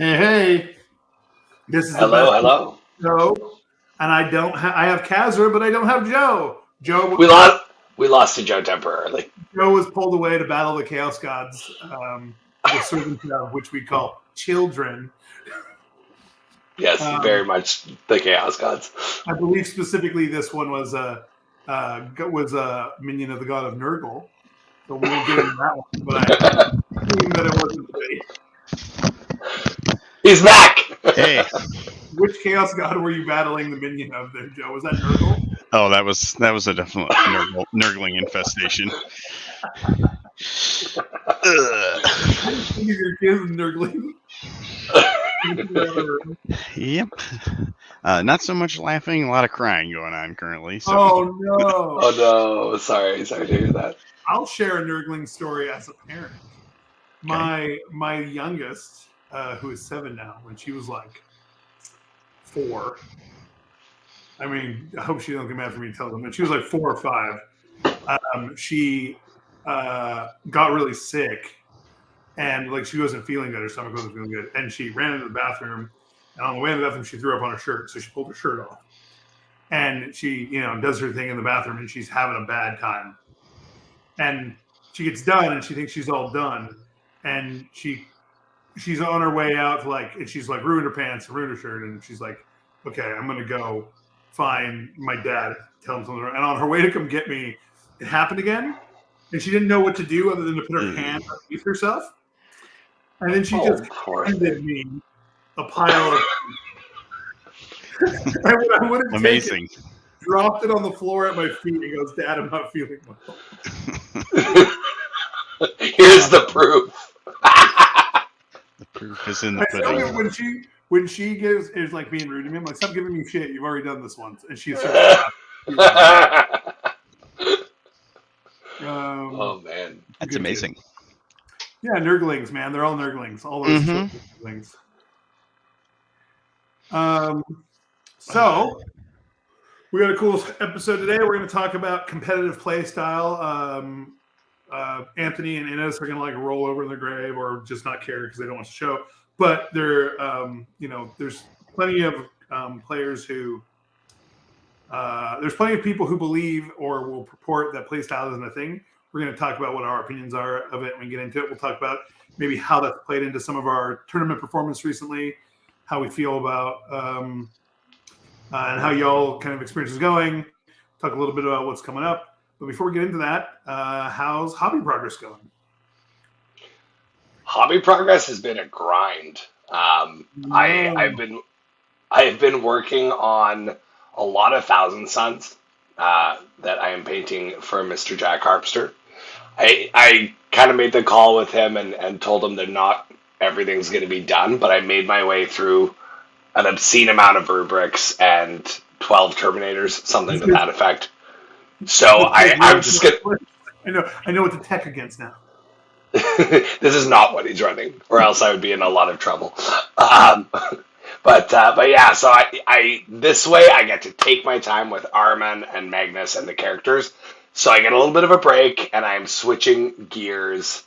Hey, hey, this is the Hello, best hello. show, and I don't. I have Kazra, but I don't have Joe. We lost. We lost to Joe temporarily. Joe was pulled away to battle the Chaos Gods, the servants of which we call children. Yes, Um, very much the Chaos Gods. I believe specifically this one was a minion of the god of Nurgle, so we won't get into that one. But I assume that it wasn't. He's back. Hey, Which Chaos God were you battling the minion of there, Joe? Was that Nurgle? oh, that was a definite nurgling infestation. Your kids Nurgling. Yep. Not so much laughing, a lot of crying going on currently. So. Oh no! Oh no! Sorry to hear that. I'll share a Nurgling story as a parent. My youngest, who is 7 now, when she was like 4. I mean, I hope she don't get mad for me to tell them, but she was like 4 or 5. She got really sick, and like she wasn't feeling good. Her stomach wasn't feeling good, and she ran into the bathroom. And on the way to the bathroom, she threw up on her shirt, so she pulled her shirt off. And she, does her thing in the bathroom, and she's having a bad time. And she gets done, and she thinks she's all done, and she's on her way out to and she's like ruined her pants, ruined her shirt, and she's like, okay, I'm gonna go find my dad, tell him something. And on her way to come get me, it happened again, and she didn't know what to do other than to put her hand underneath herself. And then she just handed me a pile of I would have amazing. Dropped it on the floor at my feet and goes, Dad, I'm not feeling well. Here's the proof. The proof is in the pudding. When she is like being rude to me, I'm like, stop giving me shit. You've already done this once. And she starts oh man, that's amazing. Yeah, Nurglings, man. They're all Nurglings. All those Nurglings. So we got a cool episode today. We're going to talk about competitive play style. Anthony and Innes are going to roll over in their grave or just not care because they don't want to show. But they're, there's plenty of players who, there's plenty of people who believe or will purport that play style isn't a thing. We're going to talk about what our opinions are of it when we get into it. We'll talk about maybe how that's played into some of our tournament performance recently, how we feel about and how y'all kind of experience is going. Talk a little bit about what's coming up. But before we get into that, how's hobby progress going? Hobby progress has been a grind. I've been working on a lot of Thousand Suns that I am painting for Mr. Jack Harpster. I kind of made the call with him and told him that not everything's going to be done, but I made my way through an obscene amount of rubrics and 12 Terminators, something to that effect. So I'm just gonna. I know what to tech against now. This is not what he's running, or else I would be in a lot of trouble. But yeah, so I this way I get to take my time with Arman and Magnus and the characters, so I get a little bit of a break, and I'm switching gears,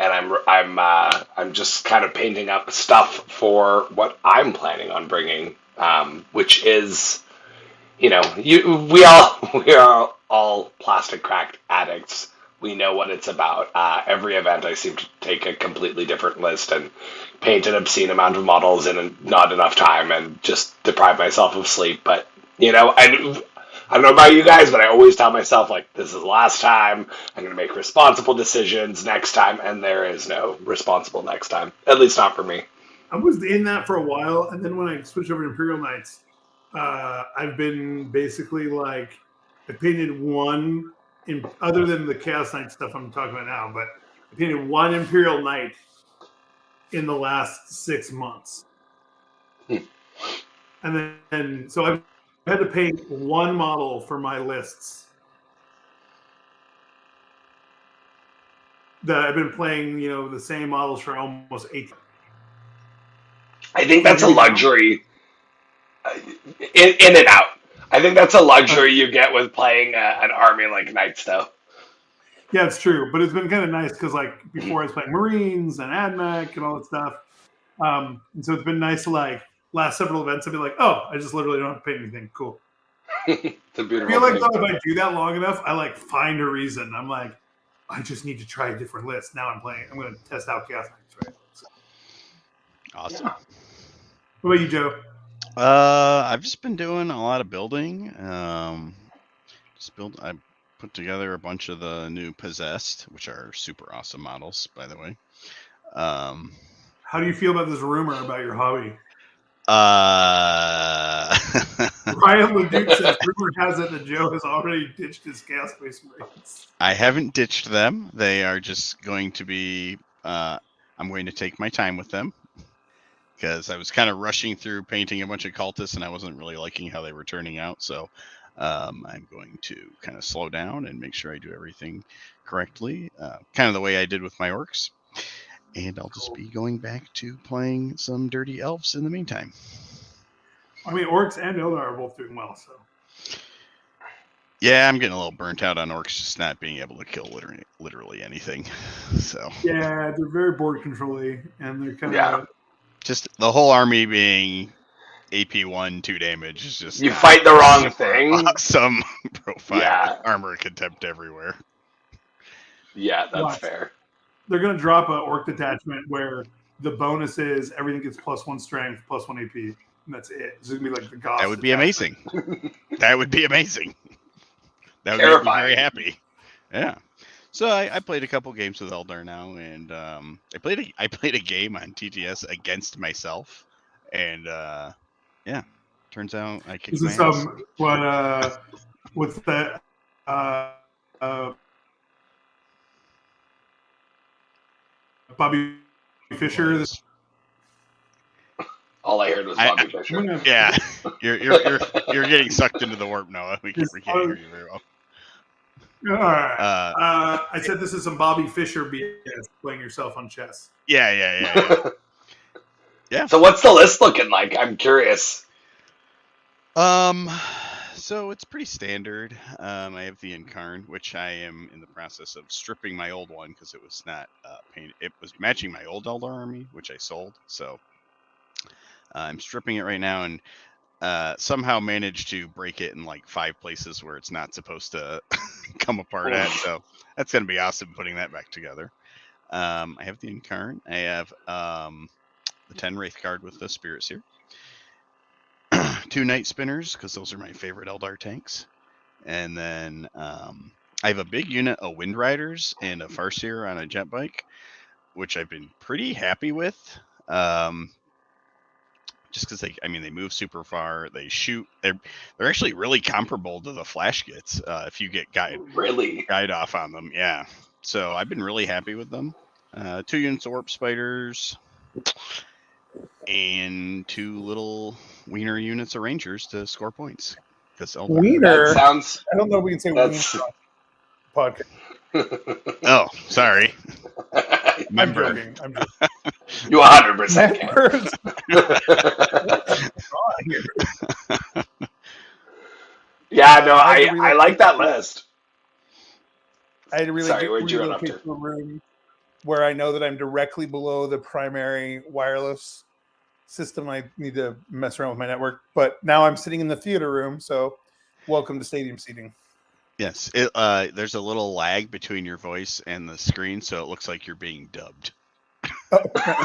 and I'm just kind of painting up stuff for what I'm planning on bringing, which is, we are all plastic cracked addicts. We know what it's about. Every event I seem to take a completely different list and paint an obscene amount of models in not enough time and just deprive myself of sleep. But, I don't know about you guys, but I always tell myself, this is the last time. I'm going to make responsible decisions next time, and there is no responsible next time. At least not for me. I was in that for a while, and then when I switched over to Imperial Knights, I've been basically I painted one, other than the Chaos Knight stuff I'm talking about now, but I painted one Imperial Knight in the last 6 months. And then, so I've had to paint one model for my lists that I've been playing, the same models for almost 8. I think that's a luxury. In and out. I think that's a luxury you get with playing an army like Knights, though. Yeah, it's true. But it's been kind of nice because, before I was playing Marines and AdMech and all that stuff, And so it's been nice to like last several events I've been like, oh, I just literally don't have to paint anything. Cool. It's a I beautiful feel like thing. though, if I do that long enough, I like find a reason. I'm like, I just need to try a different list. Now I'm going to test out Chaos Knights, right? So, Awesome. Yeah. what about you, Joe? I've just been doing a lot of building. I put together a bunch of the new Possessed, which are super awesome models, by the way. How do you feel about this rumor about your hobby? Ryan Leduc says, rumor has it that Joe has already ditched his Chaos Space Marines. I haven't ditched them. They are just going to be, I'm going to take my time with them because I was kind of rushing through painting a bunch of cultists and I wasn't really liking how they were turning out. So I'm going to kind of slow down and make sure I do everything correctly, kind of the way I did with my orcs. And I'll just be going back to playing some Dirty Elves in the meantime. I mean, Orcs and Eldar are both doing well, so. Yeah, I'm getting a little burnt out on orcs just not being able to kill literally anything. So yeah, they're very board control-y, and they're kind of just the whole army being AP1 2 damage is just You fight the wrong super thing. awesome profile. Yeah. Armor contempt everywhere. Yeah, that's Watch. fair. They're going to drop an orc detachment where the bonus is everything gets +1 strength, +1 AP, and that's it. It's going to be like the Goth. That would be detachment. amazing. That would be amazing. That would Terrifying. make me very happy. Yeah. So I played a couple games with Eldar now, and I played a game on TTS against myself, and yeah, turns out I kicked This my is ass. what's that? Bobby Fischer. All I heard was Bobby Fischer. Yeah, you're getting sucked into the warp, Noah. We can't hear you very well. All right. I said this is some Bobby Fischer BS, playing yourself on chess. Yeah. Yeah. So what's the list looking like? I'm curious. So it's pretty standard. I have the Incarn, which I am in the process of stripping my old one because it was not painted. It was matching my old Eldar army, which I sold. So I'm stripping it right now and somehow managed to break it in like 5 places where it's not supposed to come apart at. So that's going to be awesome putting that back together. I have the Incarn. I have the 10 Wraith Guard with the Spirit Seer. 2 Night Spinners, because those are my favorite Eldar tanks. And then I have a big unit of Wind Riders and a Farseer on a jet bike, which I've been pretty happy with. Just because they move super far, they shoot. They're actually really comparable to the Flash Gits if you get guide off on them. Yeah, so I've been really happy with them. 2 units of Warp Spiders and 2 little Wiener units of Rangers to score points. Because Wiener That sounds. I don't know if we can say That's- Wiener podcast. Oh, sorry. I'm joking. You 100% can. Yeah, no, I like that list. I had to really Sorry, where'd you run up to? a room where I know that I'm directly below the primary wireless system. I need to mess around with my network, but now I'm sitting in the theater room. So, welcome to stadium seating. Yes, there's a little lag between your voice and the screen, so it looks like you're being dubbed. Oh, nice.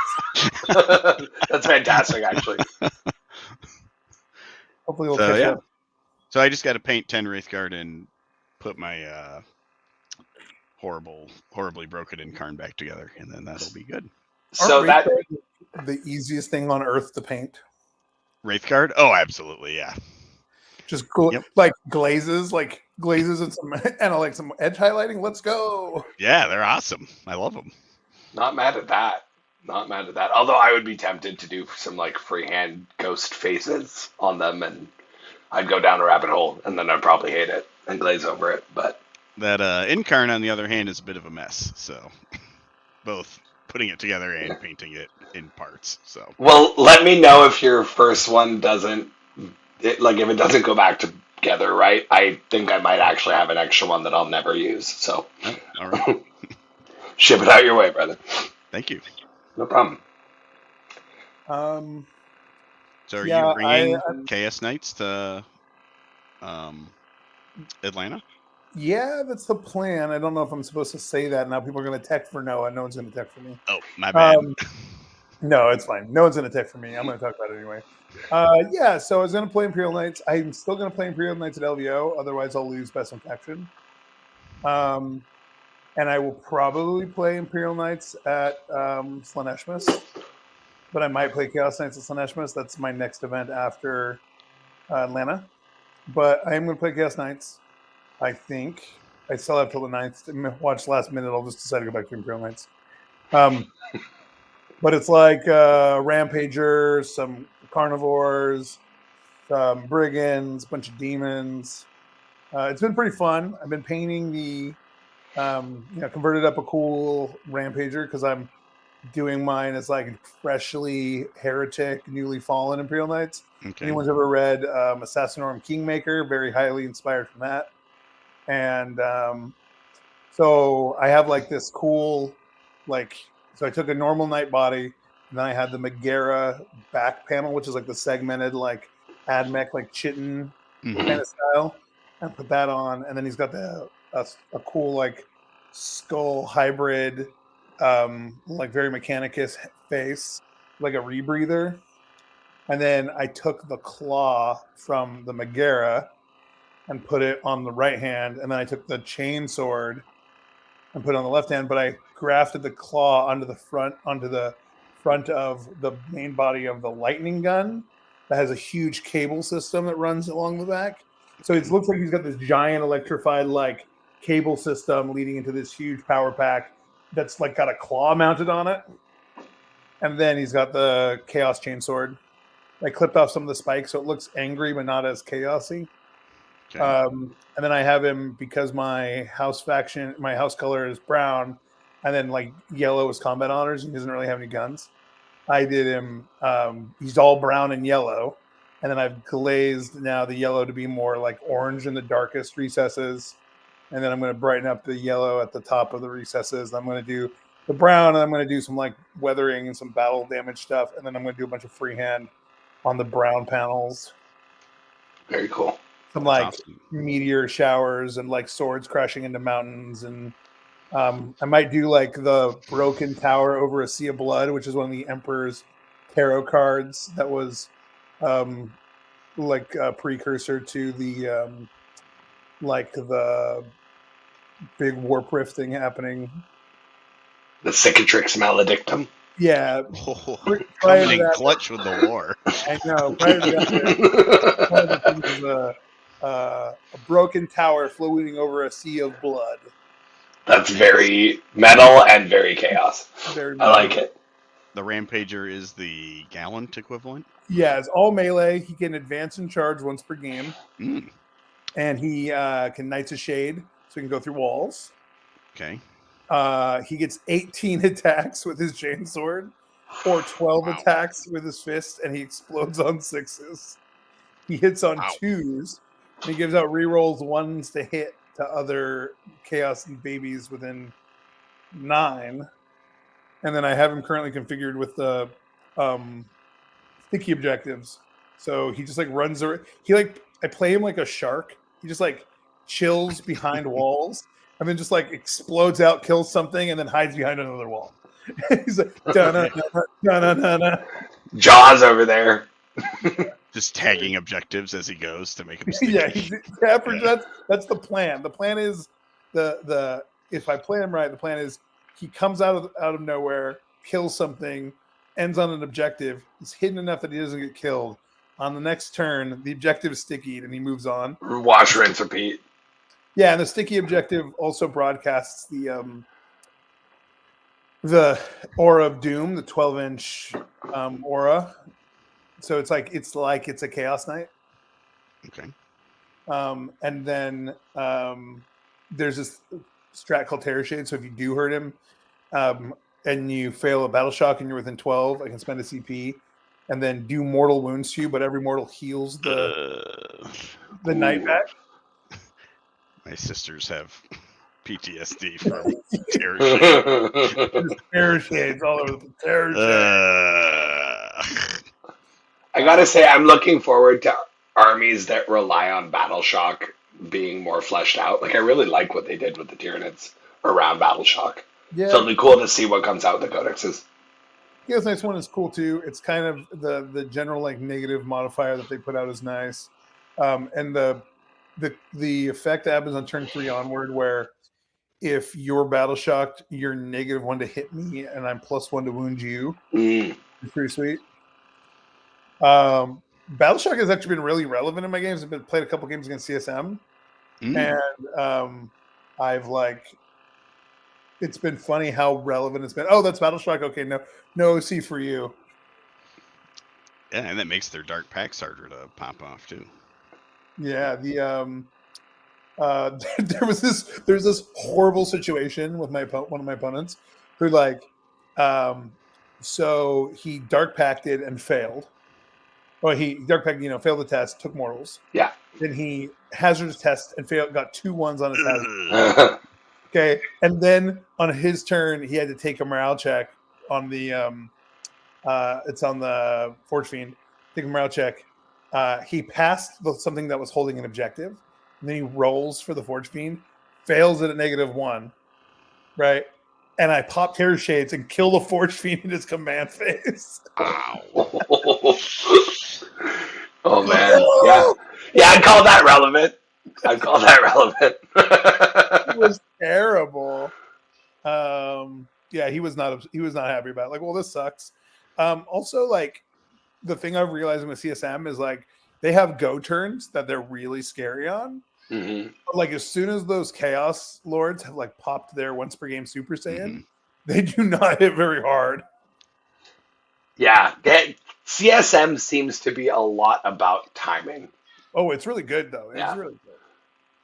That's fantastic, actually. Hopefully, we'll catch up. So I just got to paint 10 Wraith Guard and put my horribly broken Incarn back together, and then that'll be good. So Aren't Wraith Guard the easiest thing on earth to paint? Wraith Guard? Oh, absolutely, yeah. Just cool, like glazes and some edge highlighting. Let's go. Yeah, they're awesome. I love them. Not mad at that. Although I would be tempted to do some like freehand ghost faces on them, and I'd go down a rabbit hole, and then I'd probably hate it and glaze over it. But that Incarn, on the other hand, is a bit of a mess. So both putting it together and painting it in parts. So well, let me know if your first one doesn't. If it doesn't go back together, right? I think I might actually have an extra one that I'll never use. So, all right. Ship it out your way, brother. Thank you. No problem. So are Yeah, you bringing Chaos Knights to Atlanta? Yeah, that's the plan. I don't know if I'm supposed to say that now. People are going to tech for Noah. No one's going to tech for me. Oh, my bad. No, it's fine. No one's going to tech for me. I'm going to talk about it anyway. Yeah, so I was going to play Imperial Knights. I'm still going to play Imperial Knights at LVO. Otherwise, I'll lose Best in Faction. And I will probably play Imperial Knights at Slaanesh. But I might play Chaos Knights at Slaanesh. That's my next event after Atlanta. But I am going to play Chaos Knights. I think I still have till the 9th to watch last minute. I'll just decide to go back to Imperial Knights. But it's like Rampager, some Carnivores, some Brigands, a bunch of Demons. It's been pretty fun. I've been painting the, converted up a cool Rampager because I'm doing mine as like freshly heretic, newly fallen Imperial Knights. Okay. Anyone's ever read Assassinorum Kingmaker? Very highly inspired from that. And so I have like this cool, so I took a normal knight body, and then I had the Megara back panel, which is like the segmented, like Admech, like Chitin kind of style, and put that on. And then he's got a cool like skull hybrid, like very Mechanicus face, like a rebreather. And then I took the claw from the Megara and put it on the right hand, and then I took the chain sword and put it on the left hand, but I grafted the claw onto the front of the main body of the lightning gun that has a huge cable system that runs along the back. So it looks like he's got this giant electrified like cable system leading into this huge power pack that's like got a claw mounted on it. And then he's got the Chaos Chainsword. I clipped off some of the spikes so it looks angry but not as chaosy. Okay. And then I have him because my house color is brown, and then like yellow is combat honors. He doesn't really have any guns. I did him. He's all brown and yellow, and then I've glazed now the yellow to be more like orange in the darkest recesses, and then I'm going to brighten up the yellow at the top of the recesses. I'm going to do the brown, and I'm going to do some like weathering and some battle damage stuff, and then I'm going to do a bunch of freehand on the brown panels. Very cool. Some like meteor showers and like swords crashing into mountains, and I might do like the broken tower over a sea of blood, which is one of the Emperor's tarot cards that was like a precursor to the like the big warp rift thing happening. The Cicatrix Maledictum. Yeah. Coming in clutch with the war. I know. Prior to that, was a broken tower floating over a sea of blood. That's very metal and very chaos. I like it. The Rampager is the Gallant equivalent? Yeah, it's all melee. He can advance and charge once per game. And he can Knights of Shade, so he can go through walls. Okay. He gets 18 attacks with his chainsword, or 12 attacks with his fist, and he explodes on 6s. He hits on 2s, and he gives out rerolls 1s to hit to other chaos and babies within 9. And then I have him currently configured with the sticky objectives. So he just like runs around. I play him like a shark. He just like chills behind walls and then just like explodes out, kills something, and then hides behind another wall. He's like, da-na-na-na-na-na-na. Jaws over there. Just tagging objectives as he goes to make him sticky. That's the plan. The plan is if I play him right, the plan is he comes out of nowhere, kills something, ends on an objective. He's hidden enough that he doesn't get killed. On the next turn, the objective is stickied and he moves on. Wash, rinse, repeat. Yeah, and the sticky objective also broadcasts the Aura of Doom, the 12-inch aura. So it's a Chaos Knight. Okay. And then there's this strat called Terror Shade. So if you do hurt him and you fail a battle shock and you're within 12, I can spend a CP and then do mortal wounds to you, but every mortal heals the knight back. My sisters have PTSD from Terror Shade. Terror Shades all over the Terror Shade. I gotta say, I'm looking forward to armies that rely on battle shock being more fleshed out. Like, I really like what they did with the Tyranids around battle shock. Yeah, So it'll be cool to see what comes out with the codexes. Chaos Knight's one is cool too. It's kind of the general like negative modifier that they put out is nice, and the effect that happens on turn 3 onward, where if you're battle shocked, you're -1 to hit me, and I'm +1 to wound you. Mm. It's pretty sweet. Battle shock has actually been really relevant in my games. I've been played a couple games against CSM, and I've it's been funny how relevant it's been. Oh, that's battle shock. Okay, no OC for you. Yeah, and that makes their dark packs harder to pop off too. Yeah, there's this horrible situation with one of my opponents who so he dark pacted and failed. Well, he dark pacted, failed the test, took mortals. Yeah. Then he hazardous test and failed, got 2 1s on his hazard. Okay, and then on his turn, he had to take a morale check on the it's on the Forge Fiend. Take a morale check. He passed something that was holding an objective, and then he rolls for the Forge Fiend, fails it at -1, right? And I pop Terror Shades and kill the Forge Fiend in his command phase. Oh man, yeah, I'd call that relevant. It was terrible. Yeah, he was not happy about it. Like, well, this sucks. Also, like, the thing I'm realizing with CSM is like they have go turns that they're really scary on. Mm-hmm. But like as soon as those Chaos Lords have like popped their once per game Super Saiyan, they do not hit very hard. Yeah, CSM seems to be a lot about timing. Oh, it's really good though. It's Yeah. really good.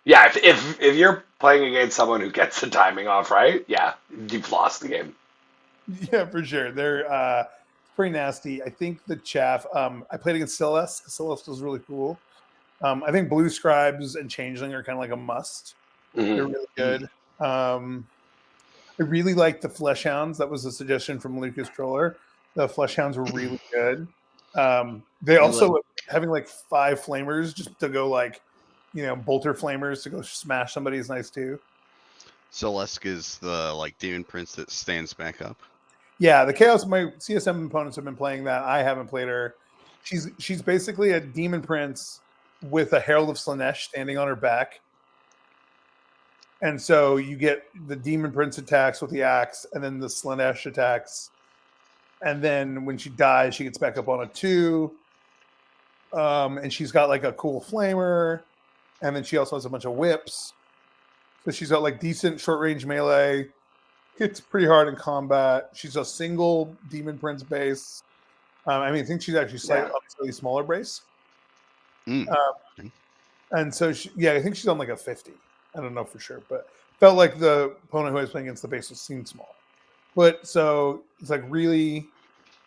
Yeah, if you're playing against someone who gets the timing off right, yeah, you've lost the game. Yeah, for sure. They're pretty nasty. I think the chaff. I played against Celeste. Celeste was really cool. I think Blue Scribes and Changeling are kind of like a must. Mhm. They're really good. I really like the Flesh Hounds. That was a suggestion from Lucas Troller. The Flesh Hounds were really good. They also having like 5 flamers just to go bolter flamers to go smash somebody is nice too. Celeste is the demon prince that stands back up. Yeah, the Chaos. My CSM opponents have been playing that. I haven't played her. She's basically a demon prince with a Herald of Slanesh standing on her back. And so you get the demon prince attacks with the axe, and then the Slanesh attacks. And then when she dies, she gets back up on a 2. And she's got like a cool flamer. And then she also has a bunch of whips. So she's got like decent short range melee. Hits pretty hard in combat. She's a single demon prince base. I think she's actually slightly smaller base. And so I think she's on like a 50. I don't know for sure, but felt like the opponent who I was playing against the base was seemed small. But so it's like really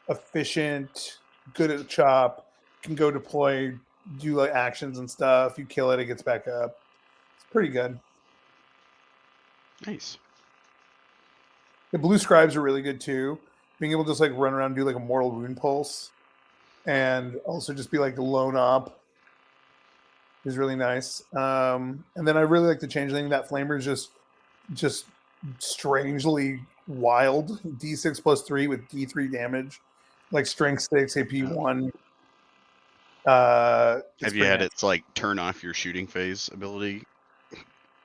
efficient, good at the chop, can go deploy, do like actions and stuff. You kill it, it gets back up. It's pretty good. Nice. The Blue Scribes are really good too. Being able to just like run around and do like a mortal wound pulse, and also just be like lone op is really nice. And then I really like the Changeling. That Flamer is just strangely wild. D6 +3 with D3 damage, like strength 6, AP 1. Have you had its turn off your shooting phase ability?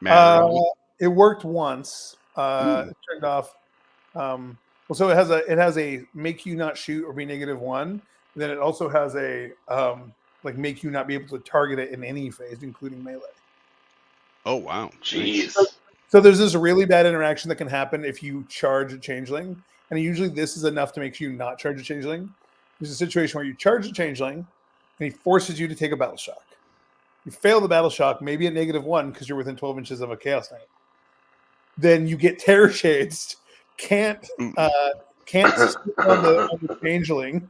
It worked once. It turned off. So it has a make you not shoot or be -1. Then it also has a make you not be able to target it in any phase, including melee. Oh wow! Jeez. So there's this really bad interaction that can happen if you charge a Changeling, and usually this is enough to make you not charge a Changeling. There's a situation where you charge a Changeling, and he forces you to take a battle shock. You fail the battle shock, maybe at -1 because you're within 12 inches of a Chaos Knight. Then you get Terror Shades, can't stick on the Changeling.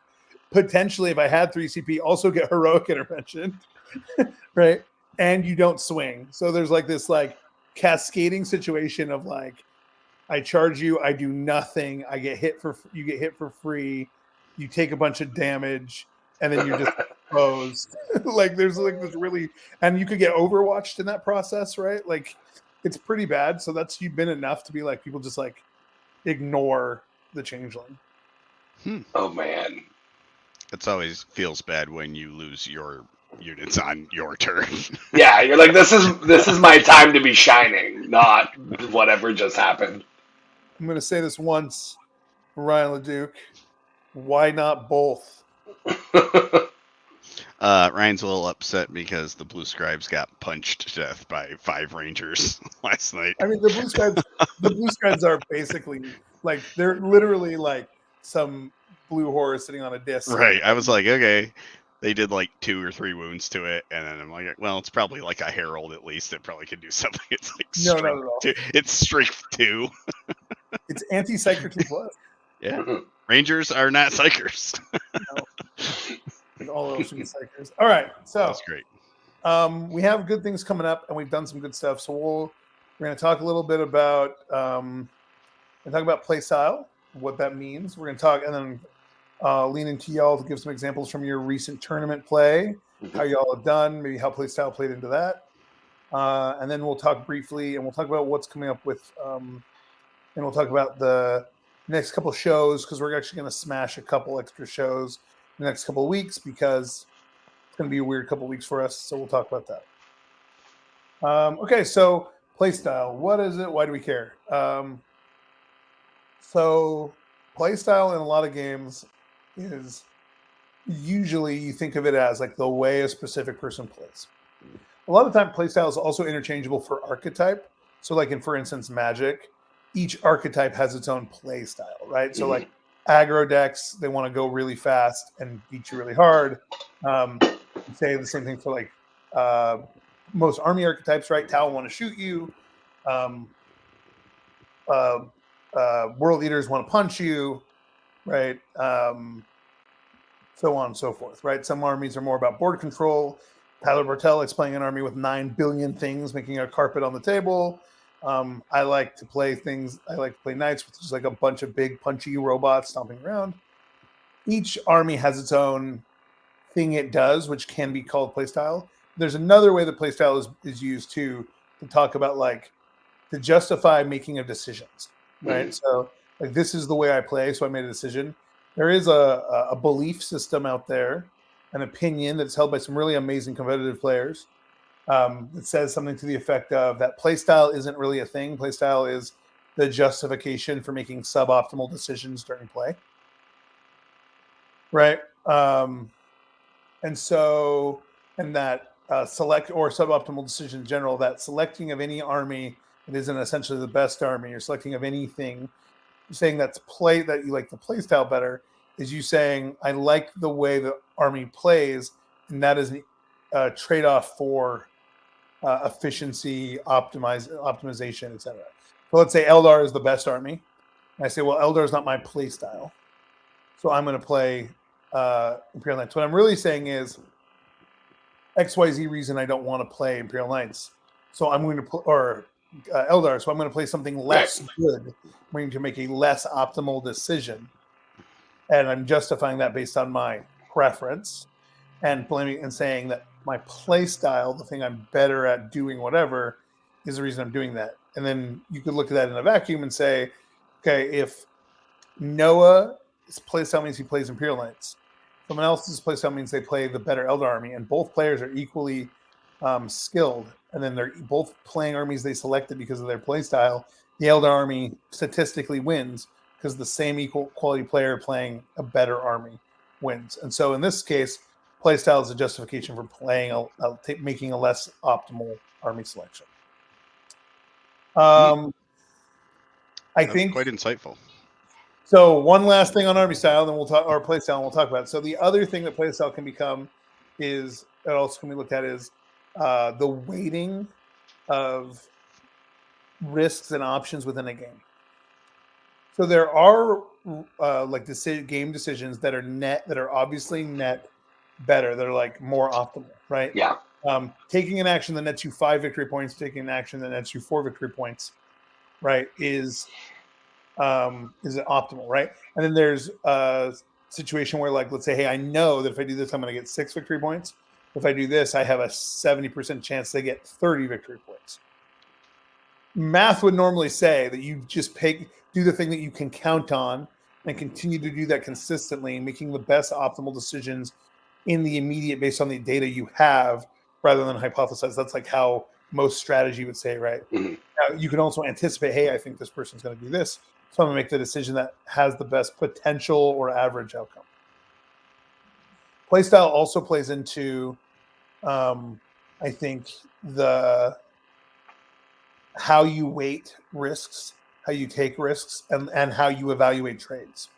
Potentially, if I had 3 CP, also get Heroic Intervention, right? And you don't swing. So there's this cascading situation of I charge you, I do nothing, you get hit for free, you take a bunch of damage, and then you're just exposed. Like there's like this really, and you could get overwatched in that process, right? Like it's pretty bad. So that's you've been enough to be like people just like ignore the changeling. Oh man. It's always feels bad when you lose your units on your turn. Yeah, you're like, this is my time to be shining, not whatever just happened. I'm gonna say this once, Ryan LeDuc. Why not both? Ryan's a little upset because the Blue Scribes got punched to death by 5 Rangers last night. I mean, the blue scribes are basically like they're literally like some blue horror sitting on a disc. Right. I was like, okay. They did like 2 or 3 wounds to it, and then I'm like, well, it's probably like a herald at least. It probably could do something. It's like No, not at all. 2. It's strength 2. It's anti-psyker 2+. Yeah. Rangers are not psychers. No. Like all those should be psychers. All right, so That's great. we have good things coming up, and we've done some good stuff. So we're going to talk a little bit about play style, what that means. We're going to talk, and then lean into y'all to give some examples from your recent tournament play, how y'all have done, maybe how play style played into that, and then we'll talk briefly, and we'll talk about what's coming up with, and we'll talk about the next couple shows because we're actually going to smash a couple extra shows the next couple of weeks because it's going to be a weird couple of weeks for us. So we'll talk about that. Okay, so playstyle. What is it? Why do we care? So playstyle in a lot of games is usually you think of it as like the way a specific person plays. A lot of the time, playstyle is also interchangeable for archetype. So like for instance, Magic, each archetype has its own play style, right? So like aggro decks, they want to go really fast and beat you really hard. Say the same thing for like most army archetypes, right? Tau want to shoot you. World eaters want to punch you, right? So on and so forth, right? Some armies are more about board control. Tyler Bartel likes playing an army with 9 billion things, making a carpet on the table. I like to play things. I like to play knights, which is like a bunch of big punchy robots stomping around. Each army has its own thing it does, which can be called playstyle. There's another way that playstyle is used to talk about like to justify making of decisions, right? So like this is the way I play, so I made a decision. There is a belief system out there, an opinion that's held by some really amazing competitive players. It says something to the effect of that playstyle isn't really a thing. Playstyle is the justification for making suboptimal decisions during play. Right. And that select or suboptimal decision in general, that selecting of any army that isn't essentially the best army, or selecting of anything, saying that you like the play style better, is you saying I like the way the army plays, and that is a trade-off for efficiency, optimization, etc. So let's say Eldar is the best army, and I say, well, Eldar is not my play style, so I'm going to play Imperial Knights. What I'm really saying is XYZ reason I don't want to play Imperial Knights, so I'm going to or Eldar, so I'm going to play something less good. I'm going to make a less optimal decision, and I'm justifying that based on my preference, and blaming and saying that my play style, the thing I'm better at doing whatever, is the reason I'm doing that. And then you could look at that in a vacuum and say, okay, if Noah's play style means he plays Imperial Knights, someone else's play style means they play the better Eldar army, and both players are equally skilled, and then they're both playing armies they selected because of their play style, the Eldar army statistically wins because the same equal quality player playing a better army wins. And so in this case, playstyle is a justification for playing making a less optimal army selection. I think quite insightful. So one last thing on army style, then we'll talk, or play style, and we'll talk about it. So the other thing that play style can become is that also can be looked at is the weighting of risks and options within a game. So there are game decisions that are obviously net better, that are like more optimal, right? Yeah. Taking an action that nets you 5 victory points, taking an action that nets you 4 victory points, right, is optimal, right? And then there's situation where, like, let's say, hey, I know that if I do this, I'm going to get 6 victory points. If I do this, I have a 70% chance to get 30 victory points. Math would normally say that you just do the thing that you can count on and continue to do that consistently, making the best optimal decisions in the immediate based on the data you have rather than hypothesize. That's like how most strategy would say, right? Mhm. Now, you can also anticipate, hey, I think this person's going to do this, so I'm going to make the decision that has the best potential or average outcome. Playstyle also plays into, I think, how you weight risks, how you take risks, and how you evaluate trades.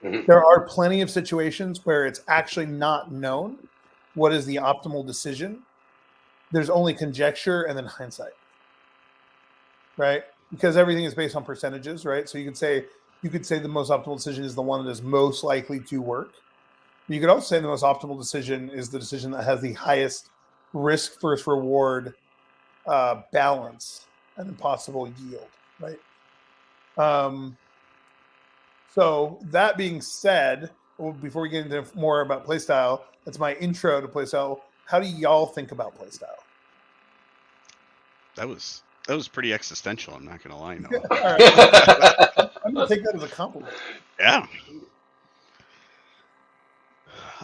Mhm. There are plenty of situations where it's actually not known what is the optimal decision. There's only conjecture and then hindsight, right? Because everything is based on percentages, right? So you could say the most optimal decision is the one that is most likely to work. You could also say the most optimal decision is the decision that has the highest risk versus reward balance and possible yield, right? So that being said, before we get into more about playstyle, that's my intro to playstyle. How do y'all think about playstyle? That was pretty existential. I'm not gonna lie, Noah. All right, I'm gonna take that as a compliment. Yeah.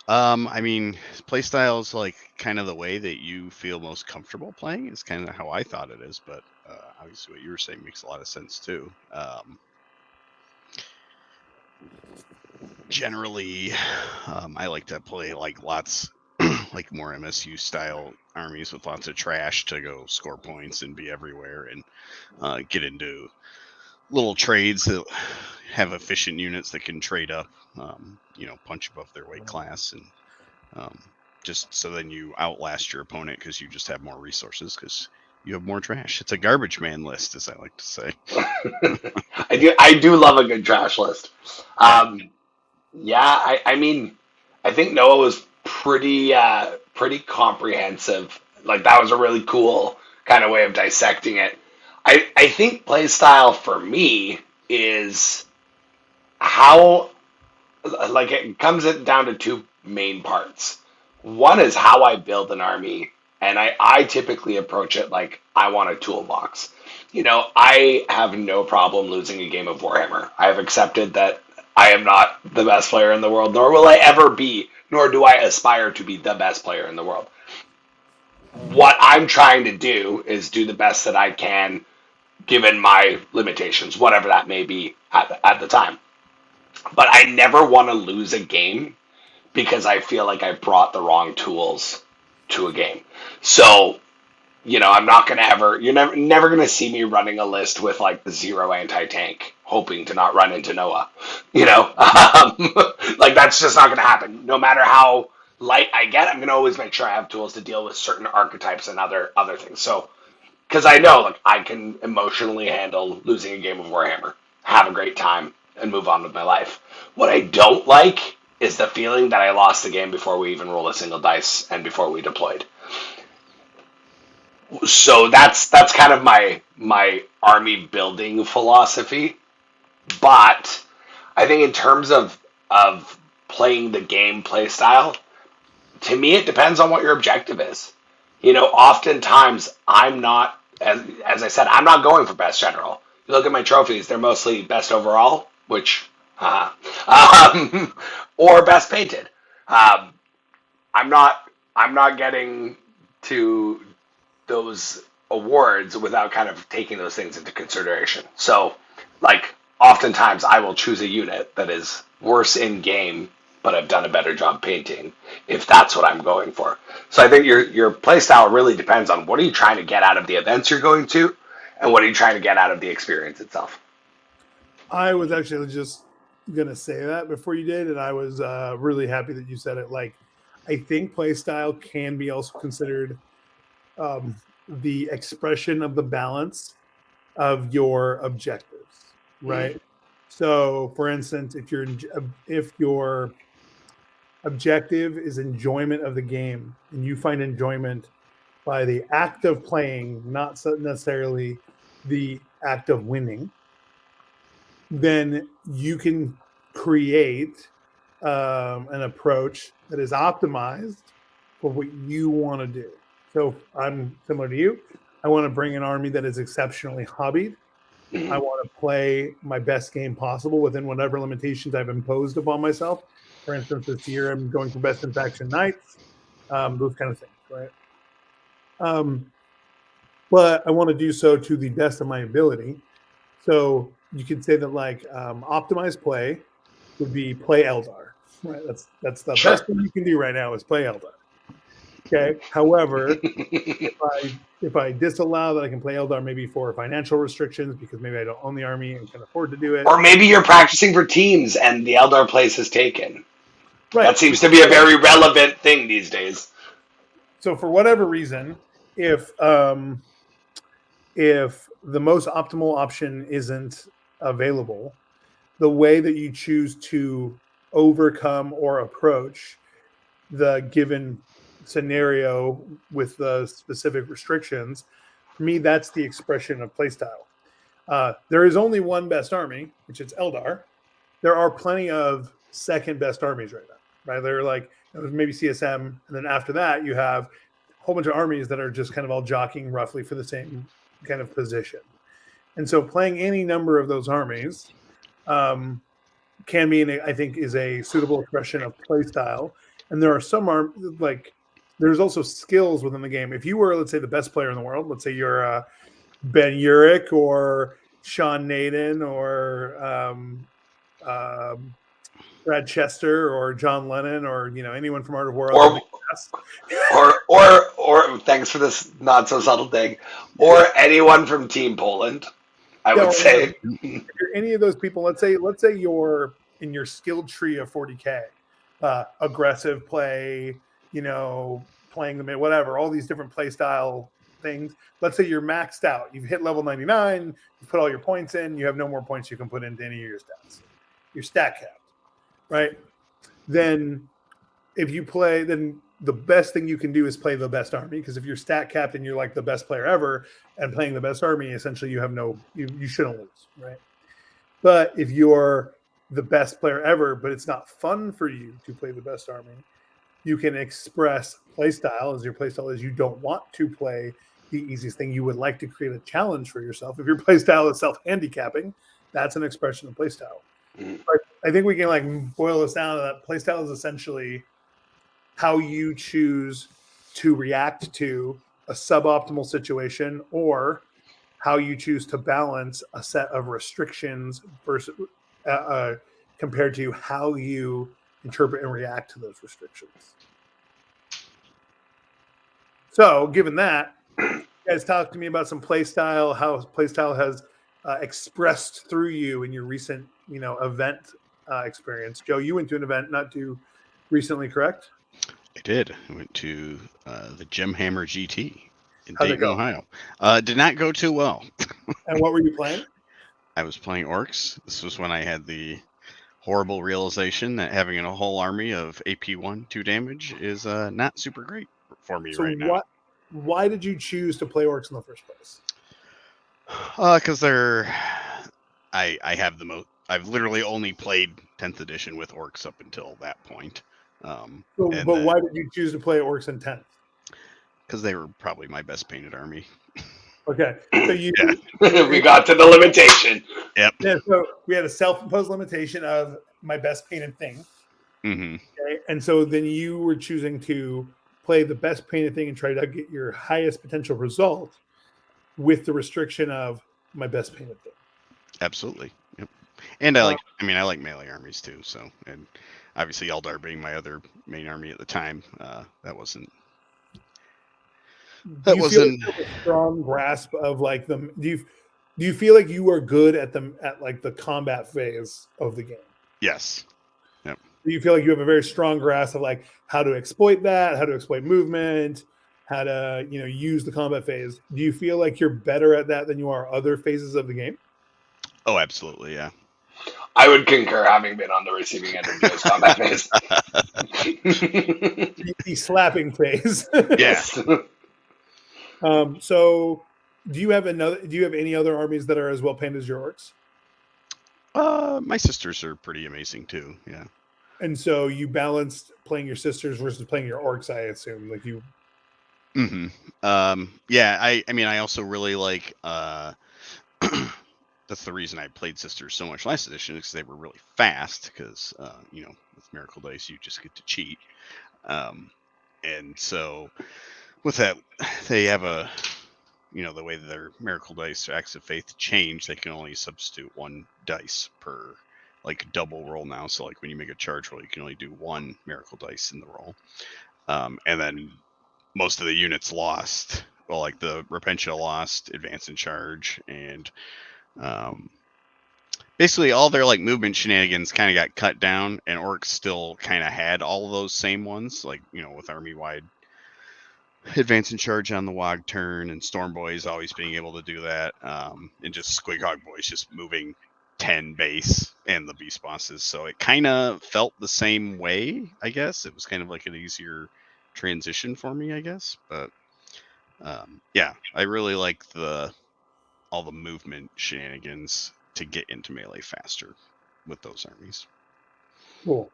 I mean, playstyle is like kind of the way that you feel most comfortable playing. Is kind of how I thought it is, but obviously what you were saying makes a lot of sense too. Generally, I like to play like lots, like more MSU style armies with lots of trash to go score points and be everywhere and get into little trades that have efficient units that can trade up, punch above their weight class, and just so then you outlast your opponent because you just have more resources because you have more trash. It's a garbage man list, as I like to say. I do love a good trash list. Yeah, I mean, I think Noah was pretty comprehensive. Like that was a really cool kind of way of dissecting it. I think play style for me is how like it comes down to two main parts. One is how I build an army, and I typically approach it like I want a toolbox. I have no problem losing a game of Warhammer. I have accepted that I am not the best player in the world, nor will I ever be, nor do I aspire to be the best player in the world. What I'm trying to do is do the best that I can given my limitations, whatever that may be at the time. But I never want to lose a game because I feel like I brought the wrong tools to a game. So, I'm not going to you're never going to see me running a list with like the 0 anti-tank, hoping to not run into Noah. Like that's just not going to happen. No matter how light I get, I'm going to always make sure I have tools to deal with certain archetypes and other things. So, because I know like I can emotionally handle losing a game of Warhammer, have a great time, and move on with my life. What I don't like is the feeling that I lost the game before we even rolled a single dice and before we deployed. So that's kind of my army building philosophy. But I think in terms of playing the game play style, to me it depends on what your objective is. Oftentimes I'm not, as I said, I'm not going for best general. You look at my trophies; they're mostly best overall, which, or best painted. I'm not getting to those awards without kind of taking those things into consideration. So, like, oftentimes I will choose a unit that is worse in game, but I've done a better job painting, if that's what I'm going for. So I think your play style really depends on what are you trying to get out of the events you're going to, and what are you trying to get out of the experience itself. I was actually just gonna say that before you did, and I was really happy that you said it. Like, I think play style can be also considered the expression of the balance of your objectives, right? So, for instance, if your objective is enjoyment of the game, and you find enjoyment by the act of playing, not necessarily the act of winning, then you can create an approach that is optimized for what you want to do. So I'm similar to you. I want to bring an army that is exceptionally hobbied. I want to play my best game possible within whatever limitations I've imposed upon myself. For instance, this year I'm going for best in faction knights, those kind of things, right? But I want to do so to the best of my ability. So you could say that like optimized play would be play Eldar. Right, that's the Sure. best thing you can do right now is play Eldar. Okay. However, if I disallow that I can play Eldar maybe for financial restrictions because maybe I don't own the army and can afford to do it. Or maybe you're practicing for teams and the Eldar place is taken. Right. That seems to be a very relevant thing these days. So for whatever reason, if the most optimal option isn't available, the way that you choose to overcome or approach the given scenario with the specific restrictions, for me, that's the expression of playstyle. There is only one best army, which is Eldar. There are plenty of second best armies right now, right? They're like maybe CSM, and then after that, you have a whole bunch of armies that are just kind of all jockeying roughly for the same kind of position. And so playing any number of those armies can be, I think, is a suitable expression of playstyle. And there are some there's also skills within the game. If you were, let's say, the best player in the world, let's say you're Ben Urich or Sean Naden or Brad Chester or John Lennon or anyone from Art of War. Or thanks for this not so subtle thing. Or anyone from Team Poland, I would say. If you're any of those people, let's say you're in your skill tree of 40K, aggressive play, playing the mid, whatever, all these different play style things. Let's say you're maxed out. You've hit level 99. You put all your points in. You have no more points you can put into any of your stats. You're stat capped, right? Then if you play, then the best thing you can do is play the best army, because if you're stat capped and you're like the best player ever and playing the best army, essentially you have you shouldn't lose, right? But if you're the best player ever, but it's not fun for you to play the best army, you can express playstyle as your playstyle is you don't want to play the easiest thing. You would like to create a challenge for yourself. If your playstyle is self-handicapping, that's an expression of playstyle. But I think we can boil this down to that playstyle is essentially how you choose to react to a suboptimal situation or how you choose to balance a set of restrictions versus compared to how you interpret and react to those restrictions. So, given that, you guys talk to me about some playstyle, how playstyle has expressed through you in your recent, event experience. Joe, you went to an event not too recently, correct? I did. I went to the Gem Hammer GT in How'd it Dayton, go? Ohio. Did not go too well. And what were you playing? I was playing orcs. This was when I had the horrible realization that having a whole army of AP1 2 damage is not super great for me right now. Why did you choose to play orcs in the first place? Because I have the most. I've literally only played 10th edition with orcs up until that point. Why did you choose to play orcs in 10th? Because they were probably my best painted army. Okay, so we got to the limitation. Yep. Yeah, so we had a self-imposed limitation of my best painted thing. Mm-hmm. Okay, and so then you were choosing to play the best painted thing and try to get your highest potential result with the restriction of my best painted thing. Absolutely. Yep. And I like melee armies too. So, and obviously Eldar being my other main army at the time, that wasn't. That wasn't a strong grasp of like the. Do you feel like you are good at the combat phase of the game? Yes. Yep. Do you feel like you have a very strong grasp of like how to exploit that, how to exploit movement, how to use the combat phase? Do you feel like you're better at that than you are other phases of the game? Oh, absolutely, yeah. I would concur, having been on the receiving end of Joe's combat phase. The slapping phase. Yes. So, do you have any other armies that are as well painted as your orcs? My sisters are pretty amazing too. Yeah. And so you balanced playing your sisters versus playing your orcs, I assume. Like you. Mm-hmm. Yeah, I mean, I also really like. That's the reason I played Sisters so much last edition, because they were really fast. Because with Miracle Dice, you just get to cheat. And so with that, they have the way that their Miracle Dice or Acts of Faith change, they can only substitute one dice per double roll now. So when you make a charge roll, you can only do one Miracle Dice in the roll. And then most of the units lost. Well, the Repentia lost Advance and Charge, and basically all their movement shenanigans kind of got cut down, and Orcs still kind of had all of those same ones, with army-wide Advance and Charge on the Wog turn, and Storm Boys always being able to do that, and just Squighog Boys just moving 10 base and the beast bosses. So it kind of felt the same way, I guess. It was kind of an easier transition for me, I guess. But yeah, I really like all the movement shenanigans to get into melee faster with those armies. Cool.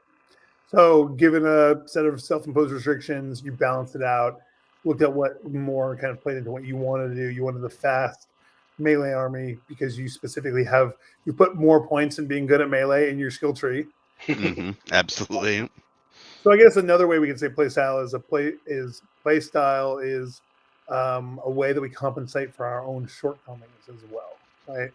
So given a set of self-imposed restrictions, you balanced it out, looked at what more kind of played into what you wanted to do. You wanted the fast melee army because you specifically you put more points in being good at melee in your skill tree. Mm-hmm. Absolutely. So I guess another way we can say playstyle is playstyle is a way that we compensate for our own shortcomings as well, right?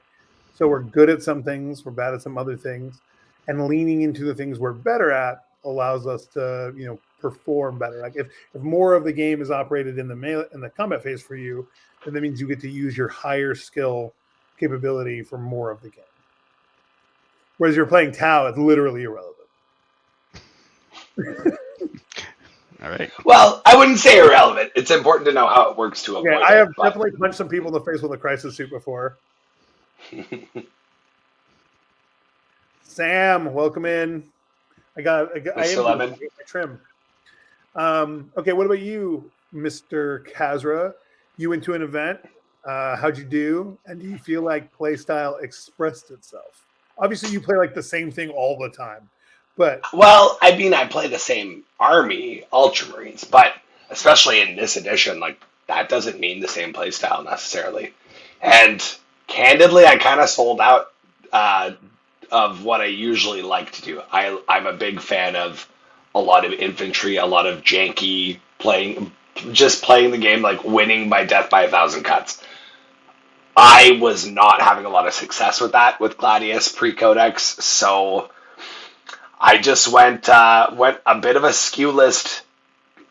So we're good at some things, we're bad at some other things, and leaning into the things we're better at allows us to, perform better. If more of the game is operated in the combat phase for you, then that means you get to use your higher skill capability for more of the game. Whereas you're playing Tau, it's literally irrelevant. All right. Well, I wouldn't say irrelevant. It's important to know how it works to avoid it. I have definitely punched some people in the face with a crisis suit before. Sam, welcome in. I Mr. Lemon. my trim. Okay, what about you, Mr. Kazra? You went to an event. How'd you do? And do you feel like playstyle expressed itself? Obviously, you play the same thing all the time. But Well, I mean, I play the same army, Ultramarines, but especially in this edition, that doesn't mean the same playstyle necessarily. And candidly, I kind of sold out of what I usually like to do. I'm a big fan of a lot of infantry, a lot of janky playing the game, winning by death by 1,000 cuts. I was not having a lot of success with that with Gladius pre-Codex, so I just went a bit of a skew list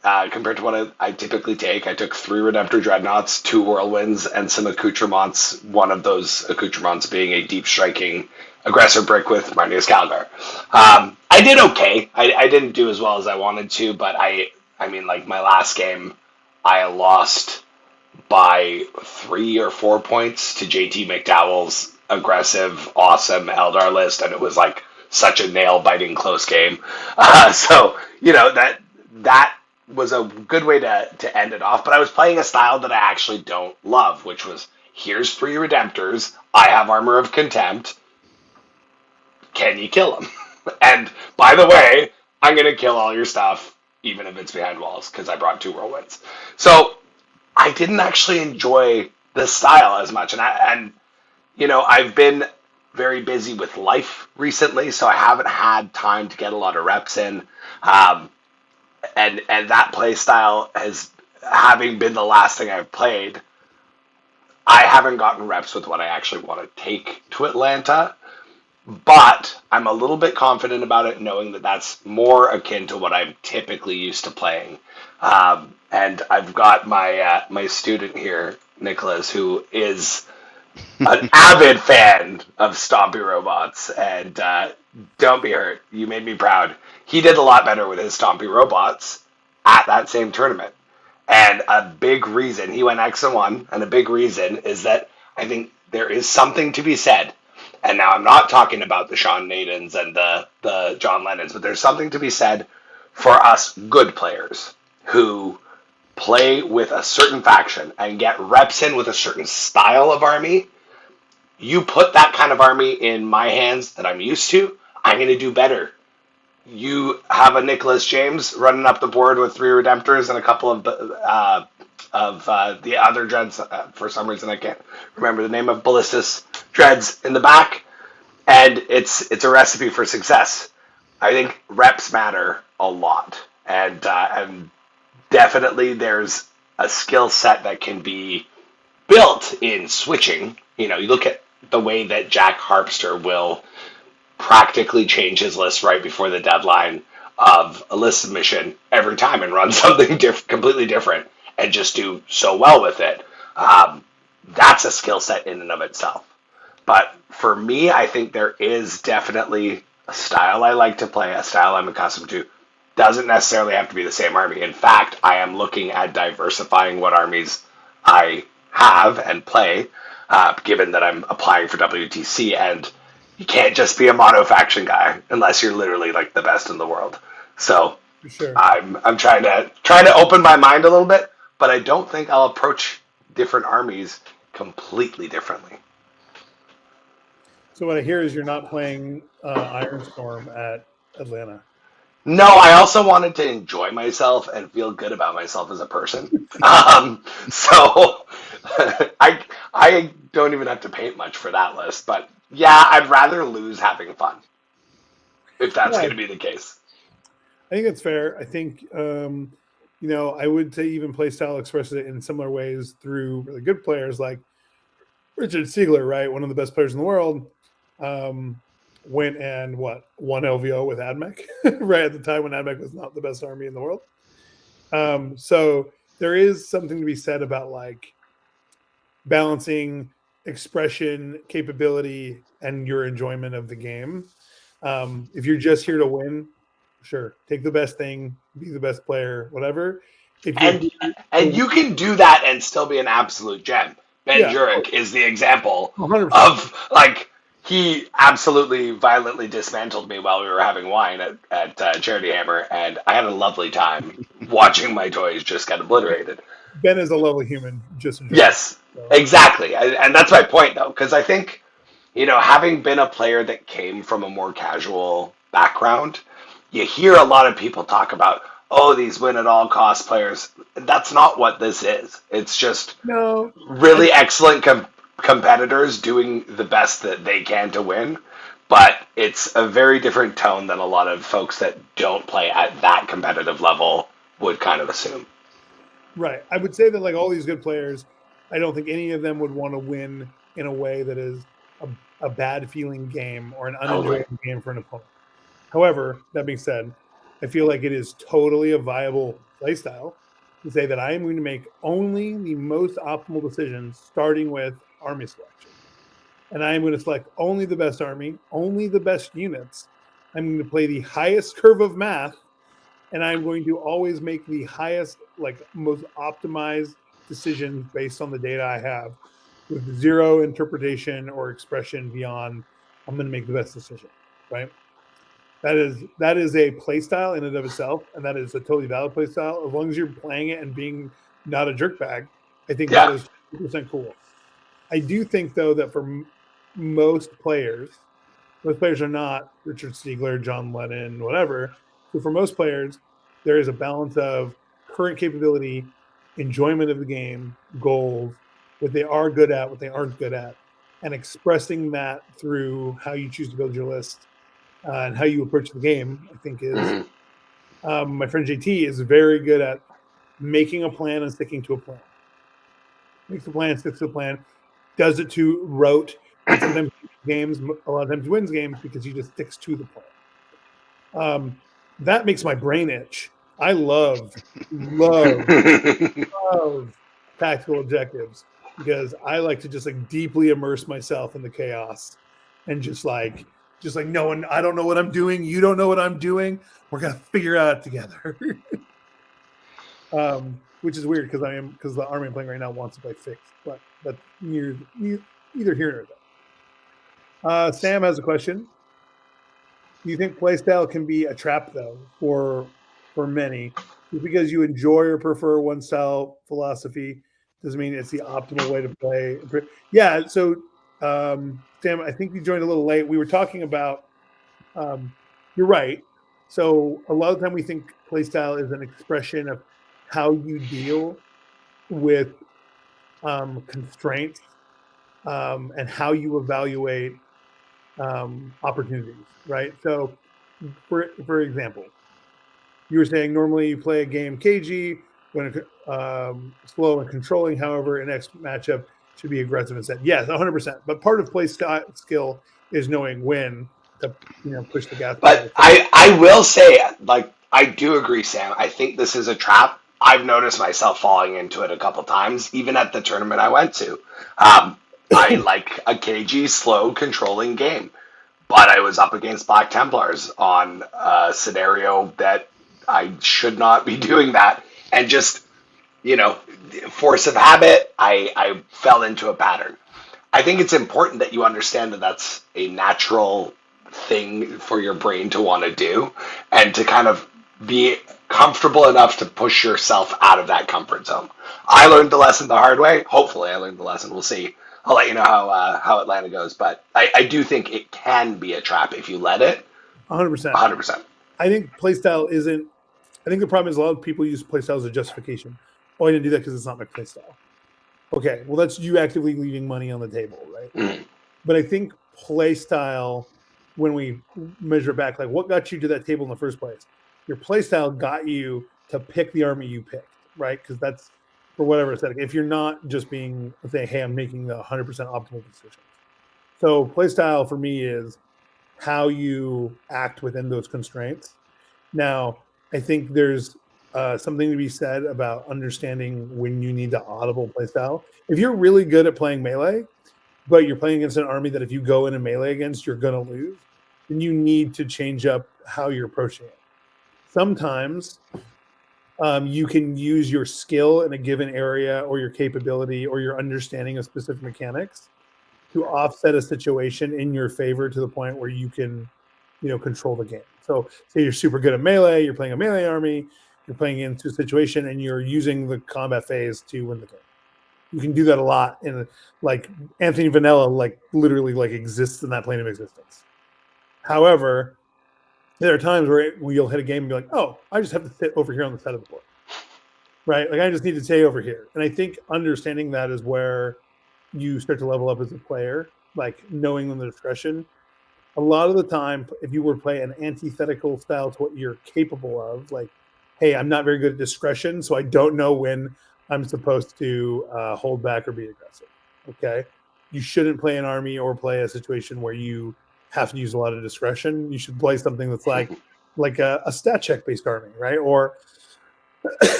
compared to what I typically take. I took 3 Redemptor Dreadnoughts, 2 Whirlwinds, and some accoutrements, one of those accoutrements being a deep striking aggressor brick with Marnius Calgar. I did okay. I didn't do as well as I wanted to, but I mean, my last game, I lost by 3 or 4 points to JT McDowell's aggressive, awesome Eldar list, and it was such a nail-biting close game. So, that was a good way to end it off. But I was playing a style that I actually don't love, which was, here's 3 Redemptors, I have Armor of Contempt, can you kill them? And, by the way, I'm going to kill all your stuff, even if it's behind walls, because I brought 2 Whirlwinds. So, I didn't actually enjoy this style as much. And I've been very busy with life recently, so I haven't had time to get a lot of reps in. And that play style having been the last thing I've played, I haven't gotten reps with what I actually want to take to Atlanta. But I'm a little bit confident about it, knowing that that's more akin to what I'm typically used to playing. And I've got my student here, Nicholas, who is an avid fan of Stompy Robots, and don't be hurt. You made me proud. He did a lot better with his Stompy Robots at that same tournament. And a big reason, he went X and 1, and a big reason is that I think there is something to be said. And now I'm not talking about the Sean Nadens and the John Lennons, but there's something to be said for us good players who play with a certain faction and get reps in with a certain style of army. You put that kind of army in my hands that I'm used to, I'm going to do better. you have a Nicholas James running up the board with 3 Redemptors and a couple of the other dreads. For some reason, I can't remember the name of Ballistus dreads in the back, and it's a recipe for success. I think reps matter a lot, and definitely there's a skill set that can be built in switching. You look at the way that Jack Harpster will practically change his list right before the deadline of a list submission every time and run something completely different and just do so well with it. That's a skill set in and of itself. But for me, I think there is definitely a style I like to play, a style I'm accustomed to. Doesn't necessarily have to be the same army. In fact, I am looking at diversifying what armies I have and play, given that I'm applying for WTC, and you can't just be a mono faction guy unless you're literally like the best in the world. So Sure. I'm trying to open my mind a little bit, but I don't think I'll approach different armies completely differently. So what I hear is you're not playing Ironstorm at Atlanta. No, I also wanted to enjoy myself and feel good about myself as a person. So I don't even have to paint much for that list, but yeah, I'd rather lose having fun, if that's Yeah. going to be the case. I think that's fair. I think, I would say even Playstyle expresses it in similar ways through really good players like Richard Siegler, right? One of the best players in the world. Went and won LVO with AdMech, right at the time when AdMech was not the best army in the world. So there is something to be said about like balancing expression, capability, and your enjoyment of the game. If you're just here to win, sure, take the best thing, be the best player, whatever. And you can do that and still be an absolute gem. Ben Yeah. Jurek is the example 100%. of like he absolutely violently dismantled me while we were having wine at Charity Hammer, and I had a lovely time watching my toys just get obliterated. Ben is a lovely human, just in general. Yes, exactly, and that's my point though, because I think having been a player that came from a more casual background, you hear a lot of people talk about, oh, these win at all cost players. That's not what this is. It's just really excellent competitors doing the best that they can to win. But it's a very different tone than a lot of folks that don't play at that competitive level would kind of assume. Right. I would say that like all these good players, I don't think any of them would want to win in a way that is a bad feeling game or an unenjoyable game for an opponent. However, that being said, I feel like it is totally a viable playstyle to say that I am going to make only the most optimal decisions, starting with army selection. And I am going to select only the best army, only the best units. I'm going to play the highest curve of math, and I'm going to always make the highest, most optimized decisions based on the data I have, with zero interpretation or expression beyond I'm going to make the best decision, right? That is a play style in and of itself, and that is a totally valid play style. As long as you're playing it and being not a jerkbag, I think that is 100% cool. I do think, though, that for most players are not Richard Siegler, John Lennon, whatever. So for most players, there is a balance of current capability, enjoyment of the game, goals, what they are good at, what they aren't good at, and expressing that through how you choose to build your list. And how you approach the game, I think, is my friend JT is very good at making a plan and sticking to a plan. Makes a plan, sticks to a plan, does it to rote, and sometimes games, a lot of times wins games because he just sticks to the plan. That makes my brain itch. I love tactical objectives because I like to just like deeply immerse myself in the chaos and just like no one, I don't know what I'm doing. You don't know what I'm doing. We're going to figure it out together. Which is weird because the army I'm playing right now wants to play fixed, but neither here nor there. Sam has a question. Do you think playstyle can be a trap though for many? Just because you enjoy or prefer one style philosophy doesn't mean it's the optimal way to play. Yeah. So, Sam, I think you joined a little late. We were talking about, you're right. So a lot of the time we think playstyle is an expression of how you deal with constraints and how you evaluate opportunities, right? So, for example, you were saying normally you play a game cagey when slow and controlling. However, in next matchup should be aggressive and set. Yes, 100%. But part of play skill is knowing when to push the gas But pedal. I will say, like, I do agree, Sam. I think this is a trap. I've noticed myself falling into it a couple times, even at the tournament I went to. I like a cagey, slow, controlling game, but I was up against Black Templars on a scenario that I should not be doing that, and just force of habit, I fell into a pattern. I think it's important that you understand that that's a natural thing for your brain to want to do and to kind of be comfortable enough to push yourself out of that comfort zone. I learned the lesson the hard way. Hopefully, I learned the lesson. We'll see. I'll let you know how Atlanta goes, but I do think it can be a trap if you let it. 100%. 100%. I think playstyle isn't. I think the problem is a lot of people use playstyle as a justification. Oh, I didn't do that because it's not my playstyle. Okay, well, that's you actively leaving money on the table, right? Mm. But I think playstyle, when we measure back, like what got you to that table in the first place? Your playstyle got you to pick the army you picked, right? Because that's for whatever aesthetic. If you're not just being, say, hey, I'm making the 100% optimal decision. So playstyle for me is how you act within those constraints. Now, I think there's something to be said about understanding when you need to audible playstyle. If you're really good at playing melee, but you're playing against an army that if you go in a melee against, you're going to lose, then you need to change up how you're approaching it. Sometimes you can use your skill in a given area or your capability or your understanding of specific mechanics to offset a situation in your favor to the point where you can, control the game. So say you're super good at melee, you're playing a melee army, you're playing into a situation and you're using the combat phase to win the game. You can do that a lot in like Anthony Vanilla, like literally like exists in that plane of existence. However, there are times where you'll hit a game and be like, oh, I just have to sit over here on the side of the board. Right? Like I just need to stay over here. And I think understanding that is where you start to level up as a player, like knowing when the discretion. A lot of the time, if you were to play an antithetical style to what you're capable of, like, hey, I'm not very good at discretion, so I don't know when I'm supposed to hold back or be aggressive. Okay, you shouldn't play an army or play a situation where you have to use a lot of discretion. You should play something that's like a stat check based army, right? Or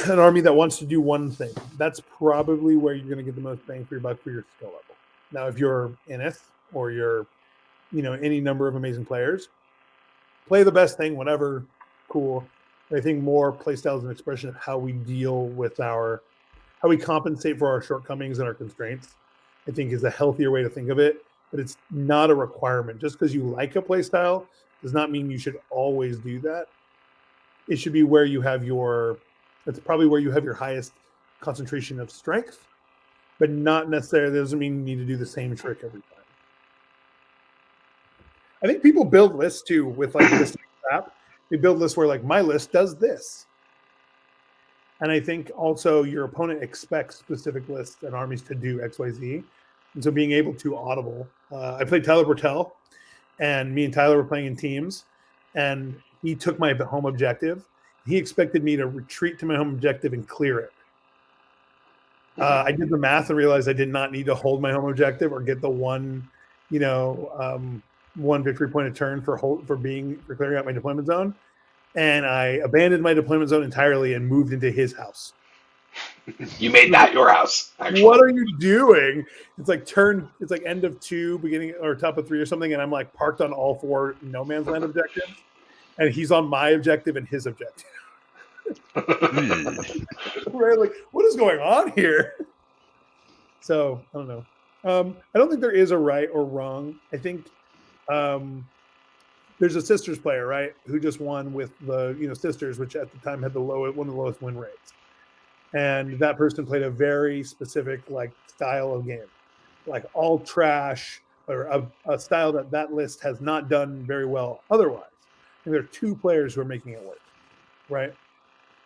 an army that wants to do one thing. That's probably where you're going to get the most bang for your buck for your skill level. Now, if you're Innis or you're any number of amazing players, play the best thing, whatever, cool. I think more playstyle is an expression of how we deal with how we compensate for our shortcomings and our constraints. I think is a healthier way to think of it, but it's not a requirement. Just because you like a playstyle does not mean you should always do that. It should be where you have it's probably where you have your highest concentration of strength, but not necessarily doesn't mean you need to do the same trick every time. I think people build lists too with like this app. They build lists where like my list does this. And I think also your opponent expects specific lists and armies to do X, Y, Z. And so being able to audible. I played Tyler Bertel, and me and Tyler were playing in teams, and he took my home objective. He expected me to retreat to my home objective and clear it. I did the math and realized I did not need to hold my home objective or get the one victory point a turn for clearing out my deployment zone. And I abandoned my deployment zone entirely and moved into his house. You made that your house, actually. What are you doing? It's like end of 2, beginning or top of 3 or something, and I'm like parked on all 4 no man's land objectives, and he's on my objective and his objective. Right? Like, what is going on here? So I don't know. I don't think there is a right or wrong. I think there's a Sisters player, right, who just won with the Sisters, which at the time had one of the lowest win rates, and that person played a very specific like style of game, like all trash or a style that list has not done very well otherwise. and there are two players who are making it work, right?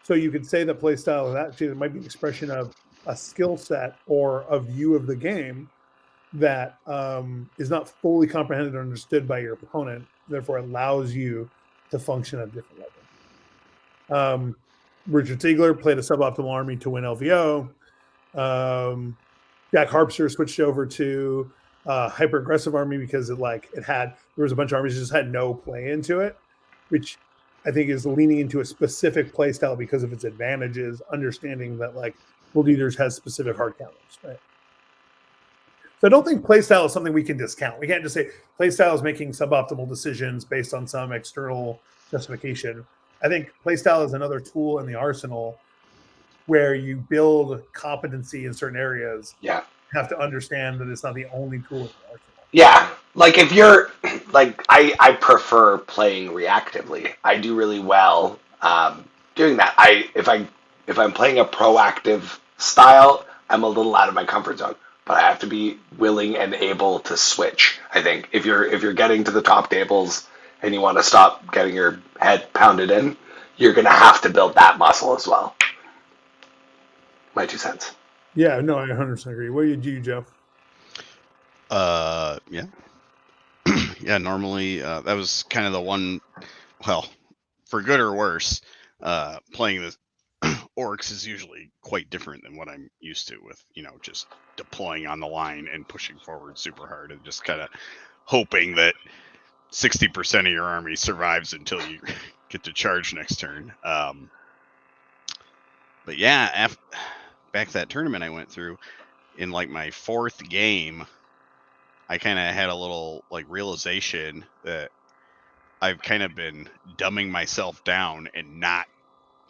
So you could say that play style is actually it might be an expression of a skill set or a view of the game that is not fully comprehended or understood by your opponent, therefore allows you to function at a different level. Richard Ziegler played a suboptimal army to win LVO. Jack Harpster switched over to hyper aggressive army because there was a bunch of armies that just had no play into it, which I think is leaning into a specific play style because of its advantages, understanding that like World Eaters has specific hard counters, right? So I don't think play style is something we can discount. We can't just say play style is making suboptimal decisions based on some external justification. I think play style is another tool in the arsenal where you build competency in certain areas. Yeah. You have to understand that it's not the only tool in the arsenal. Yeah. Like if you're like I prefer playing reactively. I do really well doing that. If I'm playing a proactive style, I'm a little out of my comfort zone. But I have to be willing and able to switch. I think if you're getting to the top tables and you want to stop getting your head pounded in, you're going to have to build that muscle as well. My 2 cents. Yeah, no, I 100% agree. What do you do, Joe? Yeah. Yeah, normally that was kind of the one, well, for good or worse, playing the orcs is usually quite different than what I'm used to with, just deploying on the line and pushing forward super hard and just kind of hoping that 60% of your army survives until you get to charge next turn. But yeah, back to that tournament I went through, in like my 4th game, I kind of had a little like realization that I've kind of been dumbing myself down and not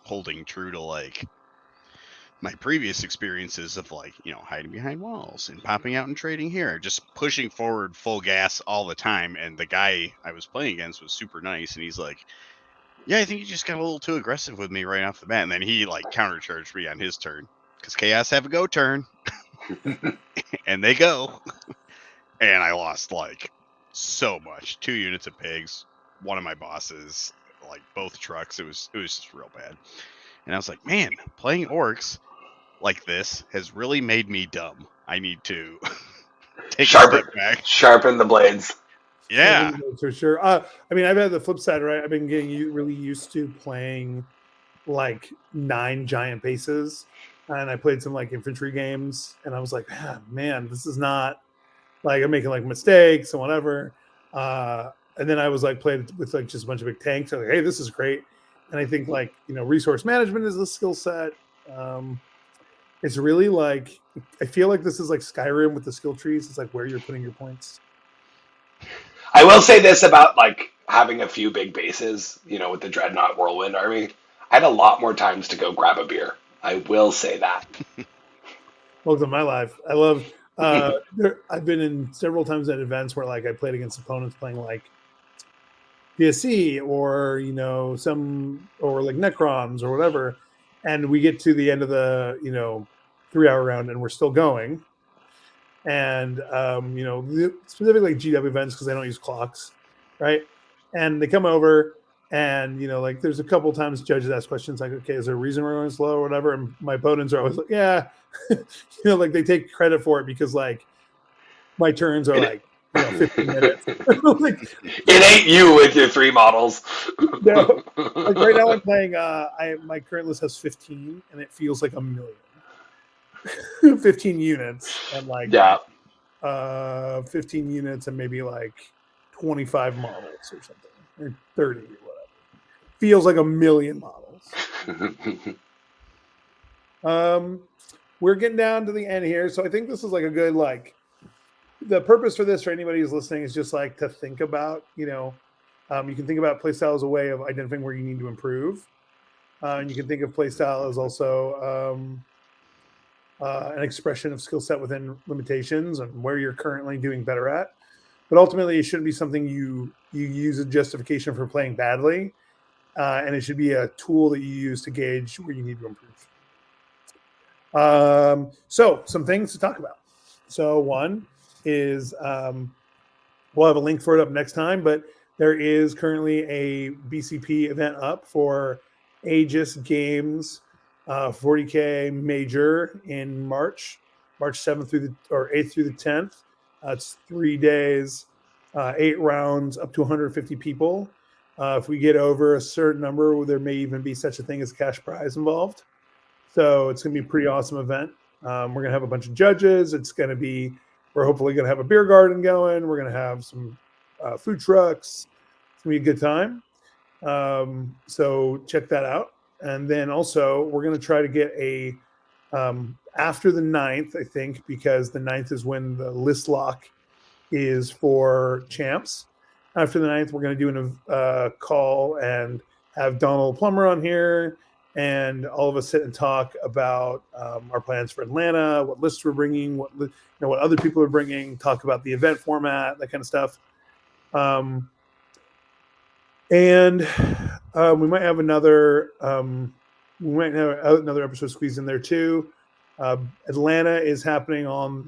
holding true to like my previous experiences of like, hiding behind walls and popping out and trading here, just pushing forward full gas all the time. And the guy I was playing against was super nice. And he's like, yeah, I think you just got a little too aggressive with me right off the bat. And then he like countercharged me on his turn because Chaos have a go turn and they go. And I lost like so much. 2 units of pigs, one of my bosses, like both trucks. It was just real bad. And I was like, man, playing orcs like this has really made me dumb. I need to take a step back. Sharpen the blades. Yeah. For sure. I mean, I've had the flip side, right? I've been getting really used to playing like 9 giant bases. And I played some like infantry games. And I was like, man, this is not like I'm making like mistakes and whatever. And then I was like played with like just a bunch of big tanks. I'm like, hey, this is great. And I think like, resource management is a skill set. It's really like, I feel like this is like Skyrim with the skill trees. It's like where you're putting your points. I will say this about like having a few big bases, with the Dreadnought Whirlwind army. I had a lot more times to go grab a beer. I will say that. Welcome to my life. I love, I've been in several times at events where like I played against opponents playing like PSC or, or like Necrons or whatever. And we get to the end of the, 3-hour round and we're still going. And, specifically like GW events because they don't use clocks, right? And they come over and, like there's a couple times judges ask questions like, okay, is there a reason we're going slow or whatever? And my opponents are always like, yeah, like they take credit for it because like my turns are like, 15 minutes. Like, it ain't you with your 3 models. No, like right now I'm playing. My current list has 15, and it feels like a million. 15 units and like 15 units and maybe like 25 models or something, or 30 or whatever. Feels like a million models. We're getting down to the end here, so I think this is like a good like. The purpose for this, for anybody who's listening, is just like to think about, you can think about playstyle as a way of identifying where you need to improve. And you can think of playstyle as also an expression of skill set within limitations and where you're currently doing better at. But ultimately, it shouldn't be something you use as justification for playing badly. And it should be a tool that you use to gauge where you need to improve. So some things to talk about. So one is we'll have a link for it up next time, but There is currently a BCP event up for Aegis Games 40K Major in March 7th through the 8th through the 10th. It's 3 days, 8 rounds, up to 150 people. If we get over a certain number, there may even be such a thing as cash prize involved. So it's going to be a pretty awesome event. We're going to have a bunch of judges. We're hopefully going to have a beer garden going. We're going to have some food trucks. It's going to be a good time. So check that out. And then also we're going to try to get a after the 9th, I think, because the 9th is when the list lock is for champs. After the 9th, we're going to do a call and have Donald Plummer on here, and all of us sit and talk about our plans for Atlanta, what lists we're bringing, what other people are bringing, talk about the event format, that kind of stuff. And we might have another episode squeezed in there too. Atlanta is happening on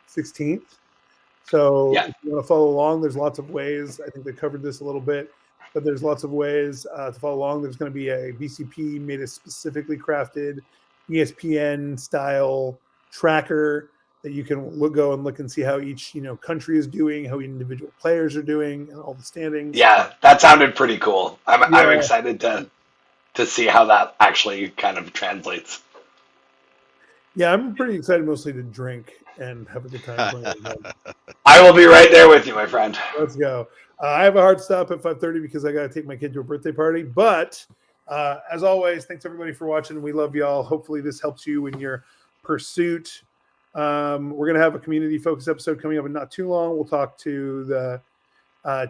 16th. So if you want to follow along, there's lots of ways. I think they covered this a little bit, but there's lots of ways to follow along. There's going to be a BCP made a specifically crafted ESPN style tracker that you can go and look and see how each country is doing, how individual players are doing, and all the standings. Yeah, that sounded pretty cool. I'm excited to see how that actually kind of translates. Yeah, I'm pretty excited mostly to drink and have a good time playing. I will be right there with you, my friend. Let's go. I have a hard stop at 5:30 because I got to take my kid to a birthday party. But as always, thanks everybody for watching. We love y'all. Hopefully this helps you in your pursuit. We're going to have a community focus episode coming up in not too long. We'll talk to the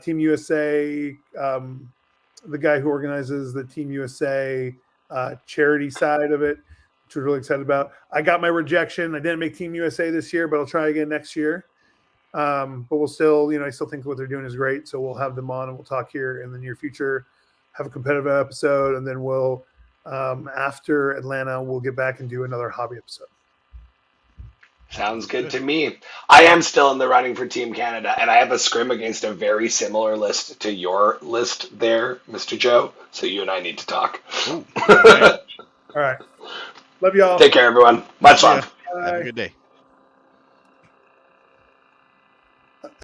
Team USA, the guy who organizes the Team USA charity side of it, which we're really excited about. I got my rejection. I didn't make Team USA this year, but I'll try again next year. But we'll still, I still think what they're doing is great. So we'll have them on and we'll talk here in the near future, have a competitive episode. And then we'll, after Atlanta, we'll get back and do another hobby episode. Sounds good to me. I am still in the running for Team Canada, and I have a scrim against a very similar list to your list there, Mr. Joe. So you and I need to talk. All right. Love y'all. Take care, everyone. Much love. Have a good day.